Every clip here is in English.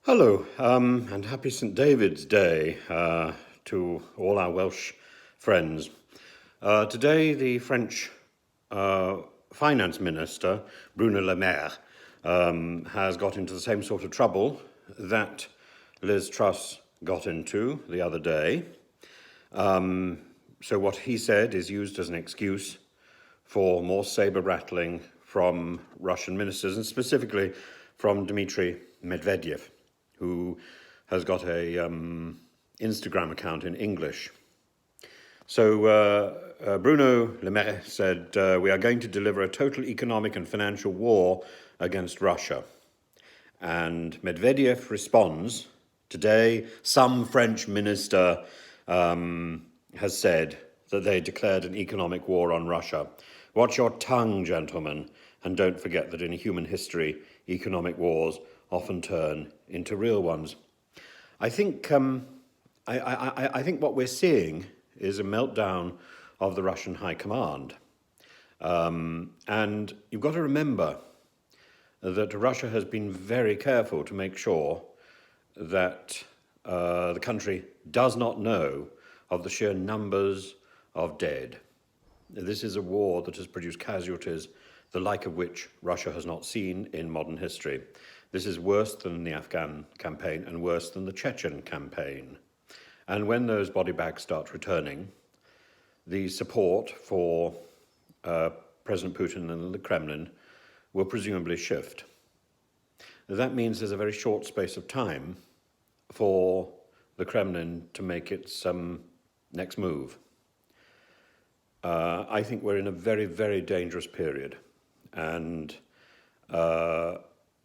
Hello, and happy St. David's Day to all our Welsh friends. Today, the French Finance Minister, Bruno Le Maire, has got into the same sort of trouble that Liz Truss got into the other day. So what he said is used as an excuse for more saber-rattling from Russian ministers, and specifically from Dmitry Medveydev, who has got a Instagram account in English. So Bruno Le Maire said, we are going to deliver a total economic and financial war against Russia. And Medvedev responds, today some French minister has said that they declared an economic war on Russia. Watch your tongue, gentlemen, and don't forget that in human history, economic wars often turn into real ones. I think I think what we're seeing is a meltdown of the Russian High Command. And you've got to remember that Russia has been very careful to make sure that the country does not know of the sheer numbers of dead. This is a war that has produced casualties the like of which Russia has not seen in modern history. This is worse than the Afghan campaign and worse than the Chechen campaign. And when those body bags start returning, the support for President Putin and the Kremlin will presumably shift. That means there's a very short space of time for the Kremlin to make its next move. I think we're in a very, very dangerous period. And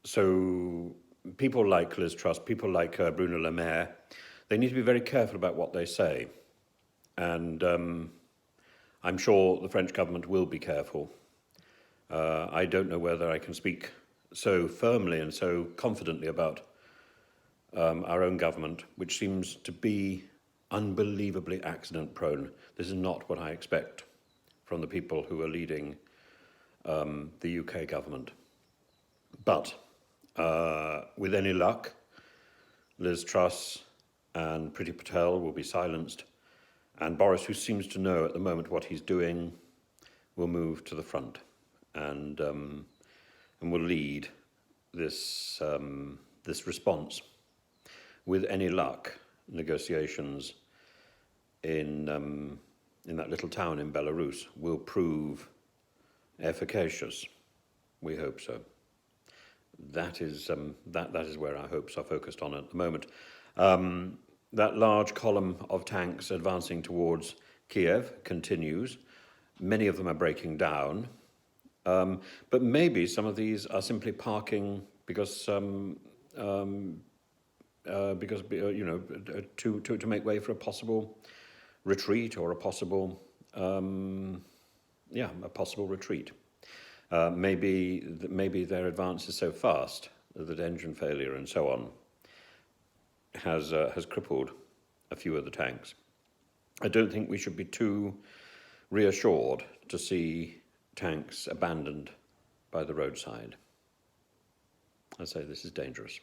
so people like Liz Truss, people like Bruno Le Maire, they need to be very careful about what they say. And I'm sure the French government will be careful. I don't know whether I can speak so firmly and so confidently about our own government, which seems to be unbelievably accident prone. This is not what I expect from the people who are leading the UK government. But with any luck, Liz Truss and Priti Patel will be silenced, and Boris, who seems to know at the moment what he's doing, will move to the front and will lead this this response. With any luck, negotiations in that little town in Belarus will prove efficacious. We hope so. That is that is where our hopes are focused on at the moment. That large column of tanks advancing towards Kiev continues. Many of them are breaking down, but maybe some of these are simply parking because you know, to make way for a possible retreat or a possible retreat. Maybe their advance is so fast that engine failure and so on has crippled a few of the tanks. I don't think we should be too reassured to see tanks abandoned by the roadside. I say this is dangerous.